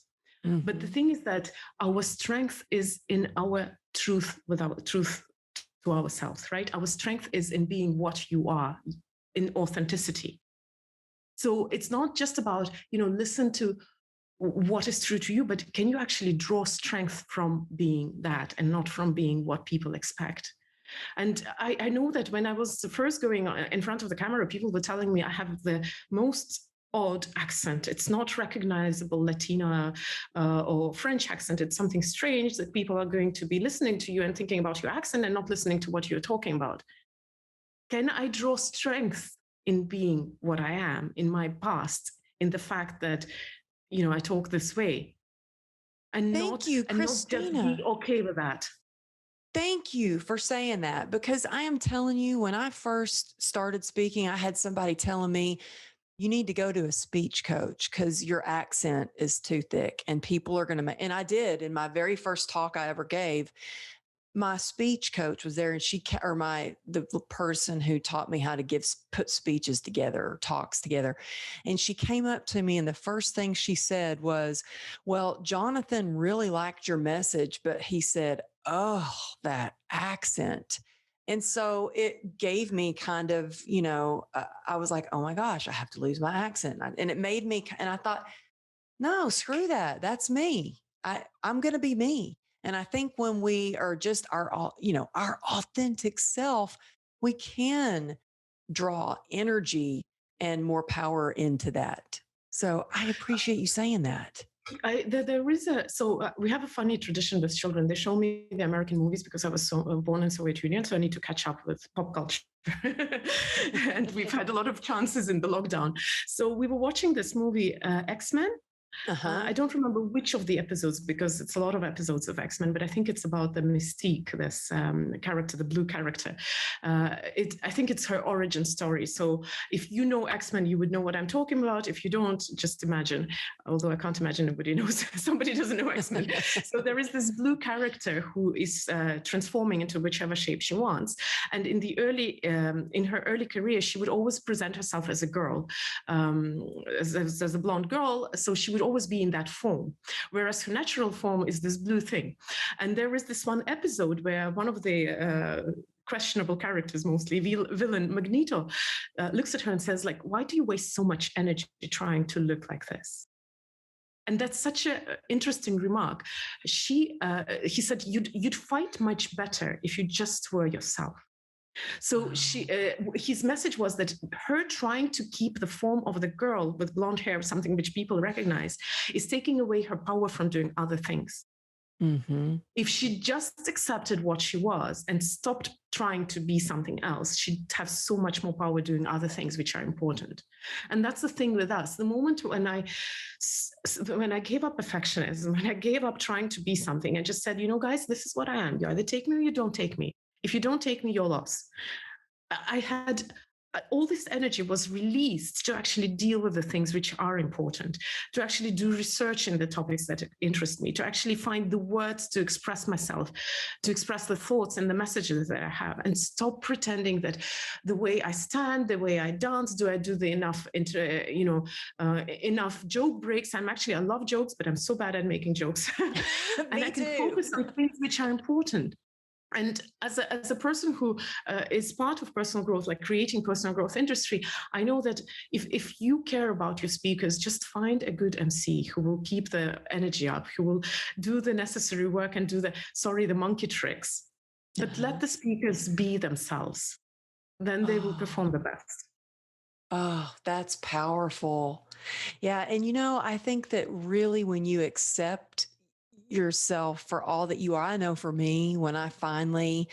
[SPEAKER 1] But the
[SPEAKER 2] Mhm.
[SPEAKER 1] thing is that our strength is in our truth, with our truth to ourselves, right? Our strength is in being what you are, in authenticity. So it's not just about, listen to what is true to you, but can you actually draw strength from being that and not from being what people expect? And I know that when I was first going in front of the camera, people were telling me I have the most odd accent. It's not recognizable Latina or French accent. It's something strange that people are going to be listening to you and thinking about your accent and not listening to what you're talking about. Can I draw strength in being what I am, in my past, in the fact that, I talk this way, and
[SPEAKER 2] Thank
[SPEAKER 1] not
[SPEAKER 2] you,
[SPEAKER 1] and not just be
[SPEAKER 2] Christina.
[SPEAKER 1] okay with that?
[SPEAKER 2] Thank you for saying that because I am telling you, when I first started speaking, I had somebody telling me, you need to go to a speech coach because your accent is too thick and people are going to, and I did in my very first talk I ever gave. My speech coach was there and or the person who taught me how to put speeches together or talks together. And she came up to me and the first thing she said was, well, Jonathan really liked your message, but he said, oh, that accent. And so it gave me kind of, I was like, oh my gosh, I have to lose my accent. And it made me, and I thought, no, screw that. That's me. I'm going to be me. And I think when we are just our authentic self, we can draw energy and more power into that. So I appreciate you saying that.
[SPEAKER 1] There is we have a funny tradition with children. They show me the American movies because I was born in Soviet Union, so I need to catch up with pop culture. And we've had a lot of chances in the lockdown. So we were watching this movie, XMen.
[SPEAKER 2] Uh-huh.
[SPEAKER 1] I don't remember which of the episodes because it's a lot of episodes of X-Men, but I think it's about the Mystique, this character, the blue character. I think it's her origin story. So if you know X-Men, you would know what I'm talking about. If you don't, just imagine, although I can't imagine nobody knows, somebody doesn't know X-Men. So there is this blue character who is transforming into whichever shape she wants. And in her early career, she would always present herself as a girl, as a blonde girl. So she would always be in that form, whereas her natural form is this blue thing. And there is this one episode where one of the questionable characters, mostly villain Magneto, looks at her and says, like, why do you waste so much energy trying to look like this? And that's such an interesting remark. He said, you'd fight much better if you just were yourself. So his message was that her trying to keep the form of the girl with blonde hair, something which people recognize, is taking away her power from doing other things.
[SPEAKER 2] Mm-hmm.
[SPEAKER 1] If she just accepted what she was and stopped trying to be something else, she'd have so much more power doing other things which are important. And that's the thing with us. The moment when I gave up perfectionism, when I gave up trying to be something and just said, guys, this is what I am. You either take me or you don't take me. If you don't take me, your loss. I had all this energy was released to actually deal with the things which are important, to actually do research in the topics that interest me, to actually find the words to express myself, to express the thoughts and the messages that I have, and stop pretending that the way I stand, the way I dance, do I do the enough joke breaks? I love jokes, but I'm so bad at making jokes. And I can focus on things which are important. And as a person who is part of personal growth, like creating personal growth industry, I know that if you care about your speakers, just find a good MC who will keep the energy up, who will do the necessary work and do the monkey tricks. But let the speakers be themselves. Then they will perform the best.
[SPEAKER 2] Oh, that's powerful. Yeah. And, I think that really when you accept yourself for all that you are, I know for me, when I finally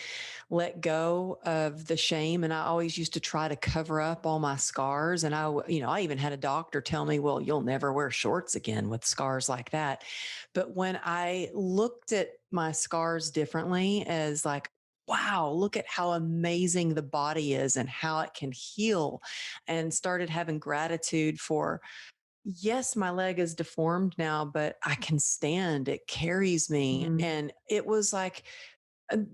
[SPEAKER 2] let go of the shame, and I always used to try to cover up all my scars. And I even had a doctor tell me, well, you'll never wear shorts again with scars like that. But when I looked at my scars differently as like, wow, look at how amazing the body is and how it can heal, and started having gratitude for, yes, my leg is deformed now, but I can stand. It carries me.
[SPEAKER 1] Mm-hmm.
[SPEAKER 2] And it was like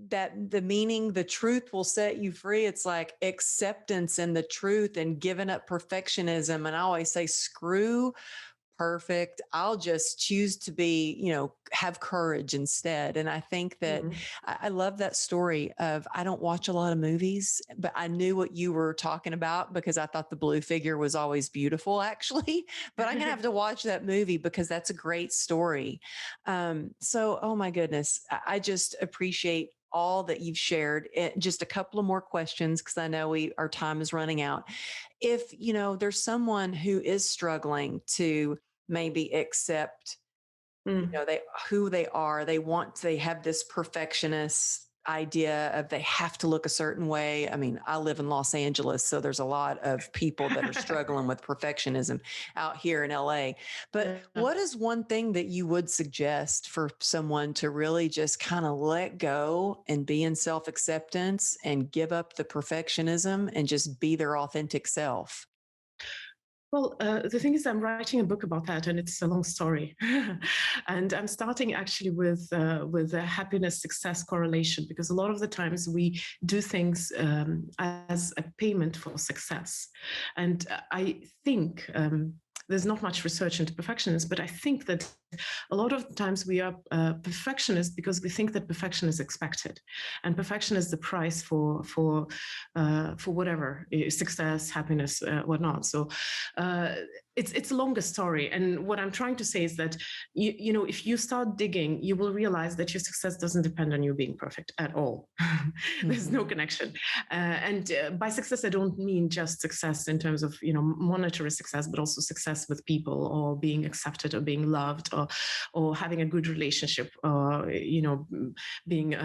[SPEAKER 2] that the meaning, the truth will set you free. It's like acceptance in the truth and giving up perfectionism. And I always say, screw perfect. I'll just choose to be, have courage instead. And I think that I love that story of, I don't watch a lot of movies, but I knew what you were talking about because I thought the blue figure was always beautiful, actually. But I'm going to have to watch that movie because that's a great story. So, oh my goodness, I just appreciate all that you've shared. Just a couple of more questions, because I know our time is running out. If, there's someone who is struggling to maybe accept, who they are, they have this perfectionist idea of they have to look a certain way. I mean, I live in Los Angeles, so there's a lot of people that are struggling with perfectionism out here in LA. But what is one thing that you would suggest for someone to really just kind of let go and be in self-acceptance and give up the perfectionism and just be their authentic self?
[SPEAKER 1] Well, the thing is, I'm writing a book about that, and it's a long story. And I'm starting actually with a happiness success correlation, because a lot of the times we do things as a payment for success. And I think there's not much research into perfectionists, but I think that a lot of times we are perfectionists because we think that perfection is expected, and perfection is the price for whatever success, happiness, whatnot. So it's a longer story, and what I'm trying to say is that if you start digging, you will realize that your success doesn't depend on you being perfect at all. There's no connection, and by success I don't mean just success in terms of monetary success, but also success with people, or being accepted, or being loved, or having a good relationship, or being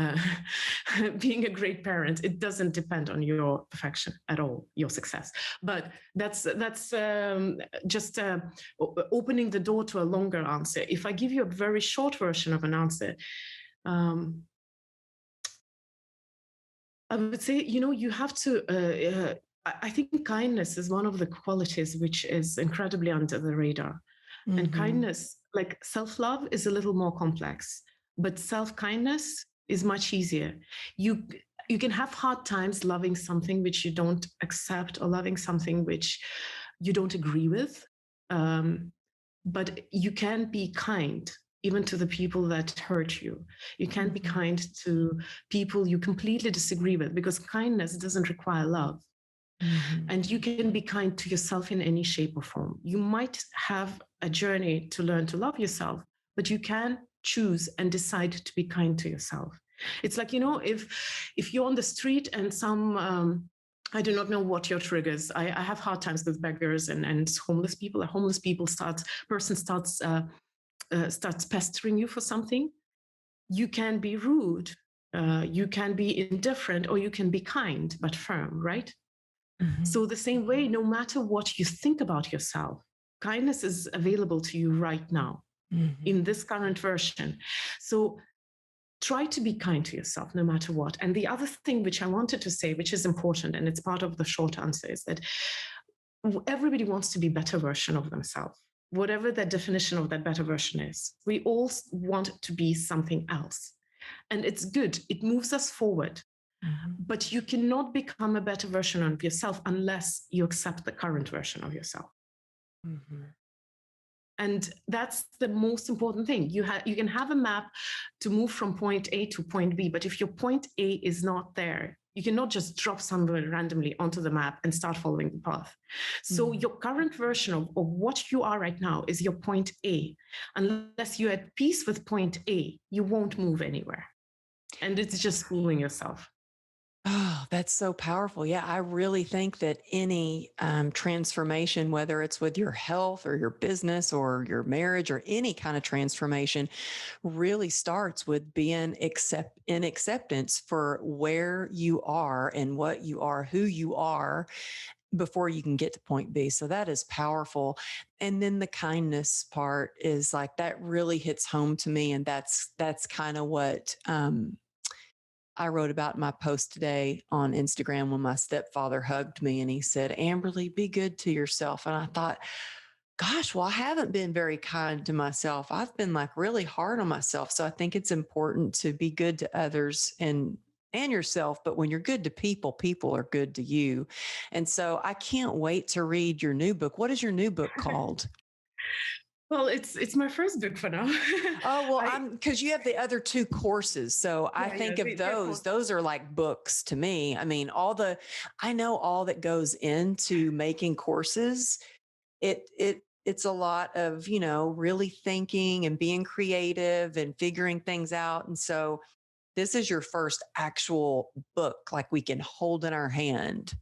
[SPEAKER 1] being a great parent. It doesn't depend on your perfection at all, your success. But that's just opening the door to a longer answer. If I give you a very short version of an answer, I would say, you have to, I think kindness is one of the qualities which is incredibly under the radar. Mm-hmm. And kindness, like self-love, is a little more complex, but self-kindness is much easier. You can have hard times loving something which you don't accept, or loving something which you don't agree with. But you can be kind even to the people that hurt you. You can be kind to people you completely disagree with, because kindness doesn't require love. Mm-hmm. And you can be kind to yourself in any shape or form. You might have a journey to learn to love yourself, but you can choose and decide to be kind to yourself. It's like, if you're on the street and some, I do not know what your triggers. I have hard times with beggars and homeless people. A homeless person starts pestering you for something. You can be rude, you can be indifferent, or you can be kind but firm, right? Mm-hmm. So the same way, no matter what you think about yourself, kindness is available to you right now, mm-hmm. in this current version. So try to be kind to yourself no matter what. And the other thing which I wanted to say, which is important, and it's part of the short answer, is that everybody wants to be a better version of themselves, whatever the definition of that better version is. We all want to be something else. And it's good. It moves us forward. Mm-hmm. But you cannot become a better version of yourself unless you accept the current version of yourself. Mm-hmm. And that's the most important thing. You can have a map to move from point A to point B, but if your point A is not there, you cannot just drop somewhere randomly onto the map and start following the path. So your current version of what you are right now is your point A. Unless you're at peace with point A, you won't move anywhere. And it's just fooling yourself.
[SPEAKER 2] Oh, that's so powerful. Yeah, I really think that any transformation, whether it's with your health or your business or your marriage or any kind of transformation, really starts with being in acceptance for where you are and what you are, who you are, before you can get to point B. So that is powerful. And then the kindness part is like, that really hits home to me. And that's kind of what, I wrote about in my post today on Instagram when my stepfather hugged me and he said, Amberly, be good to yourself. And I thought, gosh, well, I haven't been very kind to myself. I've been like really hard on myself. So I think it's important to be good to others and yourself. But when you're good to people, people are good to you. And so I can't wait to read your new book. What is your new book called?
[SPEAKER 1] Well, it's my first book for now.
[SPEAKER 2] Oh, well, because you have the other two courses. So I think of those are like books to me. I mean, I know all that goes into making courses. It's a lot of, really thinking and being creative and figuring things out. And so this is your first actual book, like we can hold in our hand.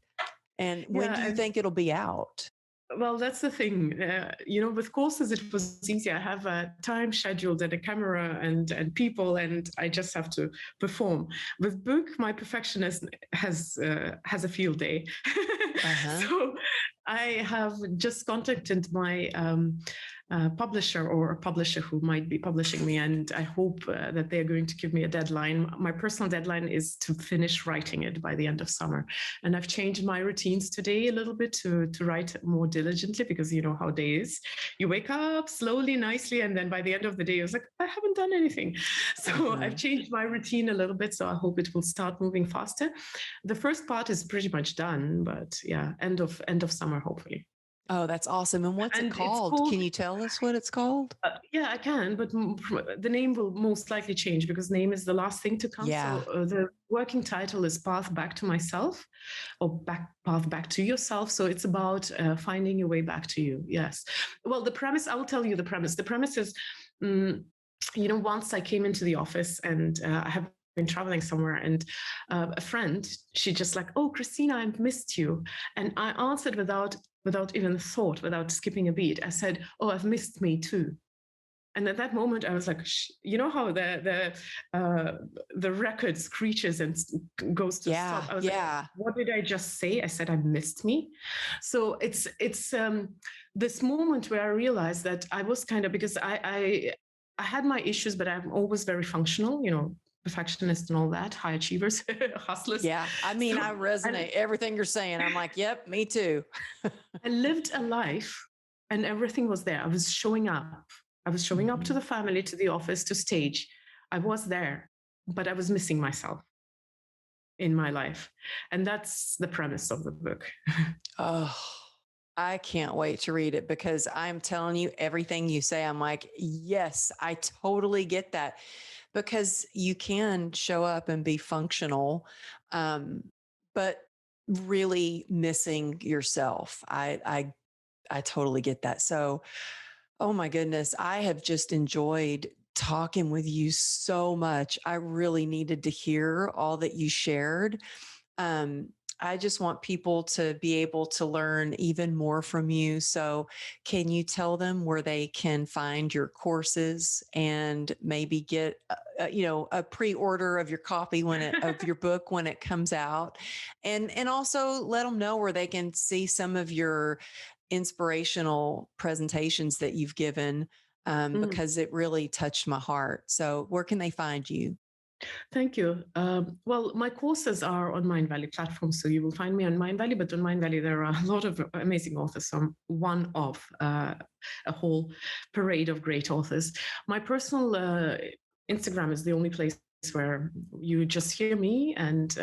[SPEAKER 2] And when do you think it'll be out?
[SPEAKER 1] Well, that's the thing. With courses, it was easy. I have a time scheduled and a camera and people, and I just have to perform. With book, my perfectionist has a field day. So I have just contacted my publisher or a publisher who might be publishing me, and I hope that they're going to give me a deadline. My personal deadline is to finish writing it by the end of summer, and I've changed my routines today a little bit to write more diligently, because you know how day is. You wake up slowly, nicely, and then by the end of the day, I was like, I haven't done anything. So I've changed my routine a little bit, so I hope it will start moving faster. The first part is pretty much done, but yeah, end of summer, hopefully.
[SPEAKER 2] Oh, that's awesome. And what's it called? Can you tell us what it's called?
[SPEAKER 1] Yeah, I can, but the name will most likely change, because name is the last thing to come.
[SPEAKER 2] Yeah.
[SPEAKER 1] So the working title is Path Back to Myself, or Path Back to Yourself. So it's about finding your way back to you. Yes. Well, the premise, I will tell you the premise. The premise is, once I came into the office and I have been traveling somewhere, and a friend, she just like, oh, Kristina, I've missed you. And I answered without even thought, without skipping a beat. I said, oh, I've missed me too. And at that moment, I was like, you know how the record screeches and goes to stop. I was like, what did I just say? I said, I missed me. So it's this moment where I realized that I was kind of, because I had my issues, but I'm always very functional, perfectionist and all that, high achievers, hustlers.
[SPEAKER 2] Yeah. I mean, I resonate everything you're saying. I'm like, yep, me too.
[SPEAKER 1] I lived a life and everything was there. I was showing up. I was showing up to the family, to the office, to stage. I was there, but I was missing myself in my life. And that's the premise of the book.
[SPEAKER 2] Oh, I can't wait to read it, because I'm telling you, everything you say, I'm like, yes, I totally get that. Because you can show up and be functional, but really missing yourself. I totally get that. So, oh my goodness, I have just enjoyed talking with you so much. I really needed to hear all that you shared. I just want people to be able to learn even more from you. So can you tell them where they can find your courses and maybe get, a pre-order of your copy of your book when it comes out, and also let them know where they can see some of your inspirational presentations that you've given, because it really touched my heart. So where can they find you?
[SPEAKER 1] Thank you. Well, my courses are on Mindvalley platform, so you will find me on Mindvalley. But on Mindvalley, there are a lot of amazing authors. So I'm one of a whole parade of great authors. My personal Instagram is the only place where you just hear me, and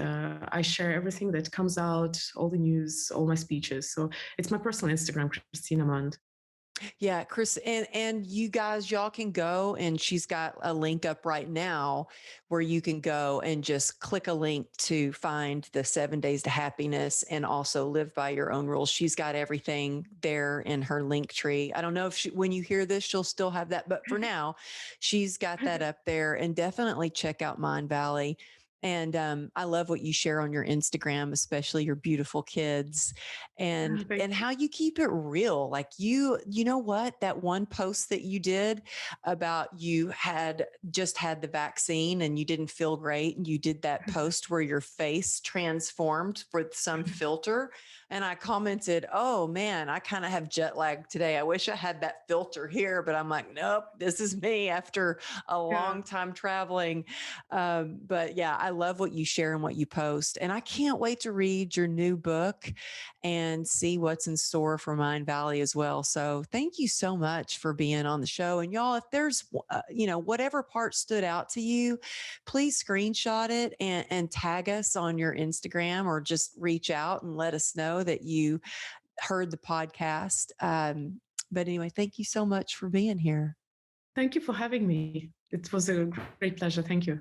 [SPEAKER 1] I share everything that comes out, all the news, all my speeches. So it's my personal Instagram, Kristina Mand.
[SPEAKER 2] Yeah, Chris, and you guys, y'all can go, and she's got a link up right now where you can go and just click a link to find the 7 days to happiness and also live by your own rules. She's got everything there in her link tree. I don't know if when you hear this, she'll still have that, but for now, she's got that up there. And definitely check out Mindvalley. And I love what you share on your Instagram, especially your beautiful kids and how you keep it real. Like you know what, that one post that you did about you had just had the vaccine and you didn't feel great, and you did that post where your face transformed with some filter, and I commented, oh man, I kind of have jet lag today. I wish I had that filter here, but I'm like, nope, this is me after a long time traveling. But yeah, I love what you share and what you post, and I can't wait to read your new book and see what's in store for Mindvalley as well. So thank you so much for being on the show. And y'all, if there's, whatever part stood out to you, please screenshot it and tag us on your Instagram, or just reach out and let us know that you heard the podcast. But anyway, thank you so much for being here.
[SPEAKER 1] Thank you for having me. It was a great pleasure. Thank you.